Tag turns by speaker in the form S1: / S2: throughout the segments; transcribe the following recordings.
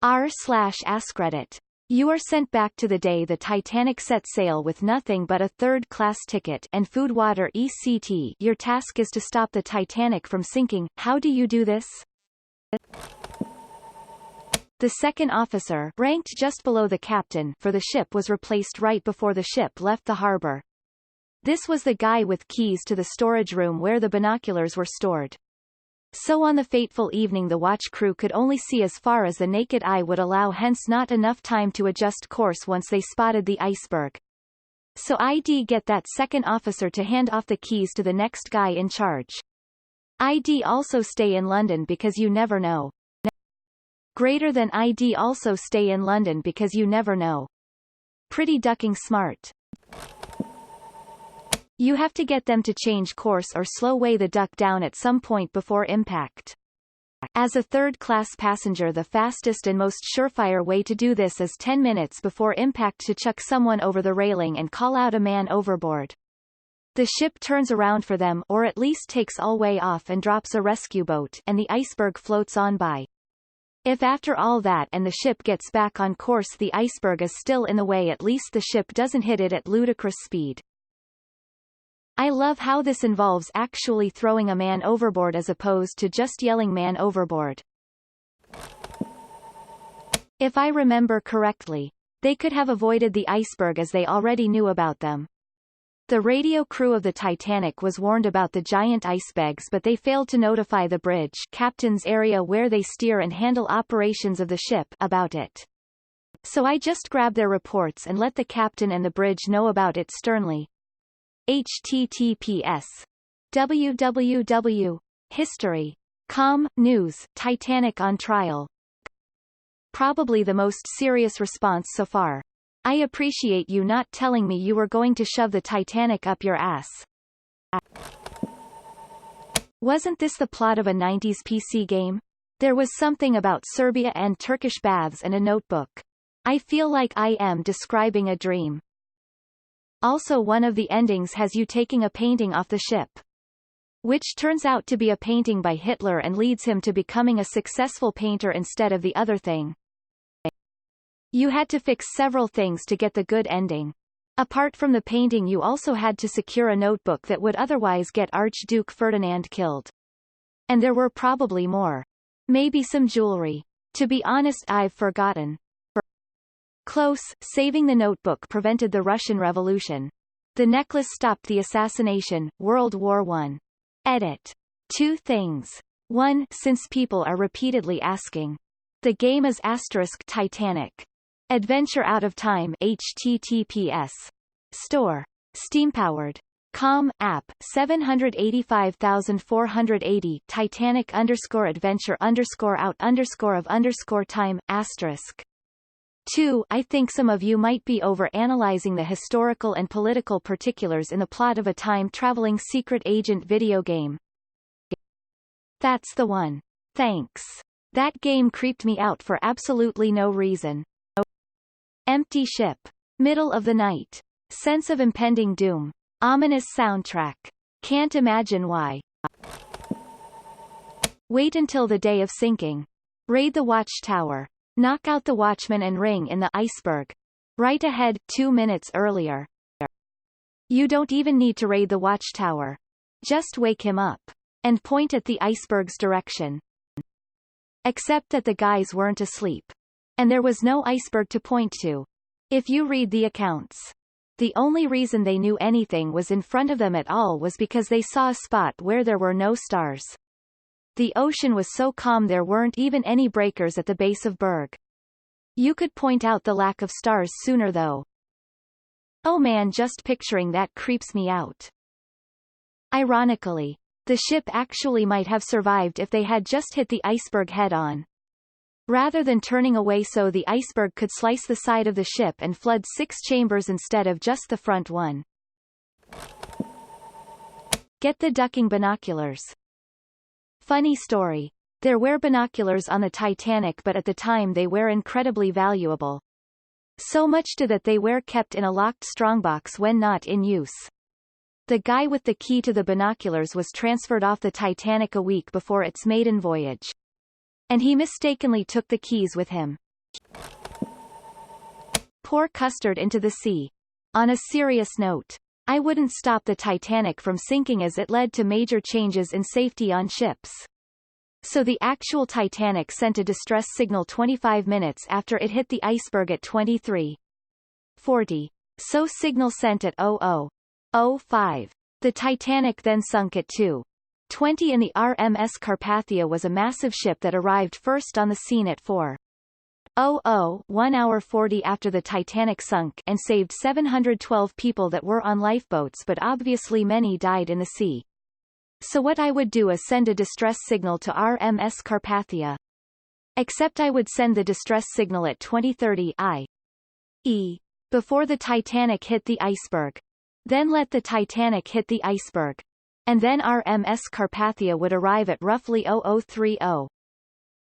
S1: r/AskReddit. You are sent back to the day the Titanic set sail with nothing but a third-class ticket and food water etc. Your task is to stop the Titanic from sinking. How do you do this? The second officer, ranked just below the captain, for the ship was replaced right before the ship left the harbor. This was the guy with keys to the storage room where the binoculars were stored. So on the fateful evening the watch crew could only see as far as the naked eye would allow, hence not enough time to adjust course once they spotted the iceberg. So I'd get that second officer to hand off the keys to the next guy in charge. I'd also stay in London because you never know. Greater than I'd also stay in London because you never know. Pretty ducking smart. You have to get them to change course or slow way the duck down at some point before impact. As a third-class passenger, the fastest and most surefire way to do this is 10 minutes before impact to chuck someone over the railing and call out a man overboard. The ship turns around for them, or at least takes all way off, and drops a rescue boat, and the iceberg floats on by. If after all that and the ship gets back on course the iceberg is still in the way, at least the ship doesn't hit it at ludicrous speed. I love how this involves actually throwing a man overboard as opposed to just yelling "man overboard." If I remember correctly, they could have avoided the iceberg as they already knew about them. The radio crew of the Titanic was warned about the giant icebergs, but they failed to notify the bridge captain's area where they steer and handle operations of the ship about it. So I just grabbed their reports and let the captain and the bridge know about it sternly. https://www.history.com News Titanic on trial. Probably the most serious response so far. I appreciate you not telling me you were going to shove the Titanic up your ass. Wasn't this the plot of a 90s PC game? There was something about Serbia and Turkish baths and a notebook. I feel like I am describing a dream. Also, one of the endings has you taking a painting off the ship, which turns out to be a painting by Hitler and leads him to becoming a successful painter instead of the other thing. You had to fix several things to get the good ending. Apart from the painting, you also had to secure a notebook that would otherwise get Archduke Ferdinand killed. And there were probably more. Maybe some jewelry. To be honest, I've forgotten. Close, saving the notebook prevented the Russian Revolution. The necklace stopped the assassination, World War I. Edit. 2 things. 1. Since people are repeatedly asking. The game is *Titanic. Adventure Out of Time https. Store. Steampowered. Com, app, 785,480 Titanic_adventure_out_of_time, *. 2. I think some of you might be over-analyzing the historical and political particulars in the plot of a time-traveling secret agent video game. That's the one. Thanks. That game creeped me out for absolutely no reason. Empty ship. Middle of the night. Sense of impending doom. Ominous soundtrack. Can't imagine why. Wait until the day of sinking. Raid the watchtower. Knock out the watchman and ring in the iceberg. Right ahead, 2 minutes earlier. You don't even need to raid the watchtower. Just wake him up. And point at the iceberg's direction. Except that the guys weren't asleep. And there was no iceberg to point to. If you read the accounts. The only reason they knew anything was in front of them at all was because they saw a spot where there were no stars. The ocean was so calm there weren't even any breakers at the base of berg. You could point out the lack of stars sooner though. Oh man, just picturing that creeps me out. Ironically, the ship actually might have survived if they had just hit the iceberg head-on. Rather than turning away so the iceberg could slice the side of the ship and flood 6 chambers instead of just the front one. Get the ducking binoculars. Funny story. There were binoculars on the Titanic, but at the time they were incredibly valuable. So much so that they were kept in a locked strongbox when not in use. The guy with the key to the binoculars was transferred off the Titanic a week before its maiden voyage. And he mistakenly took the keys with him. Pour custard into the sea. On a serious note, I wouldn't stop the Titanic from sinking as it led to major changes in safety on ships. So the actual Titanic sent a distress signal 25 minutes after it hit the iceberg at 23:40. So signal sent at 00:05. The Titanic then sunk at 2:20 and the RMS Carpathia was a massive ship that arrived first on the scene at 4:00, 1 hour 40 after the Titanic sunk, and saved 712 people that were on lifeboats, but obviously many died in the sea. So what I would do is send a distress signal to RMS Carpathia. Except I would send the distress signal at 20:30 i.e. before the Titanic hit the iceberg. Then let the Titanic hit the iceberg. And then RMS Carpathia would arrive at roughly 00:30.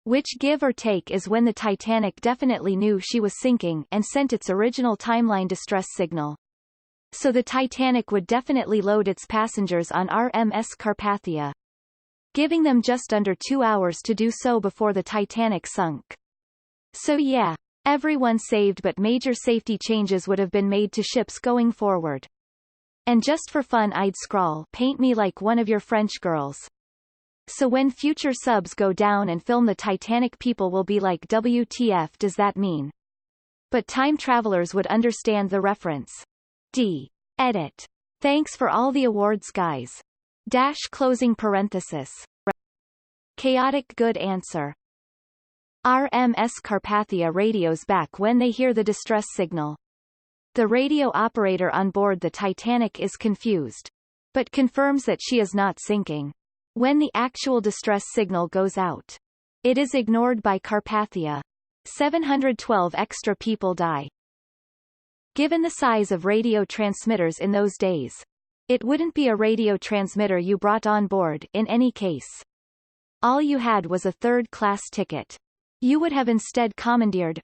S1: Which give or take is when the Titanic definitely knew she was sinking and sent its original timeline distress signal. So the Titanic would definitely load its passengers on RMS Carpathia, giving them just under 2 hours to do so before the Titanic sunk. So yeah, everyone saved, but major safety changes would have been made to ships going forward. And just for fun I'd scrawl, "Paint me like one of your French girls." So when future subs go down and film the Titanic, people will be like, WTF does that mean? But time travelers would understand the reference. Edit. Thanks for all the awards, guys. Closing parenthesis. Chaotic good answer. RMS Carpathia radios back when they hear the distress signal. The radio operator on board the Titanic is confused, but confirms that she is not sinking. When the actual distress signal goes out, it is ignored by Carpathia. 712 extra people die. Given the size of radio transmitters in those days, it wouldn't be a radio transmitter you brought on board in any case. All you had was a third-class ticket. You would have instead commandeered,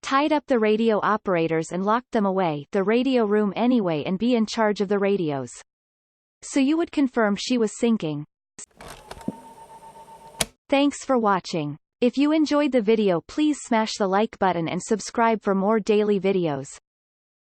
S1: tied up the radio operators and locked them away the radio room anyway and be in charge of the radios. So you would confirm she was sinking. Thanks for watching. If you enjoyed the video, please smash the like button and subscribe for more daily videos.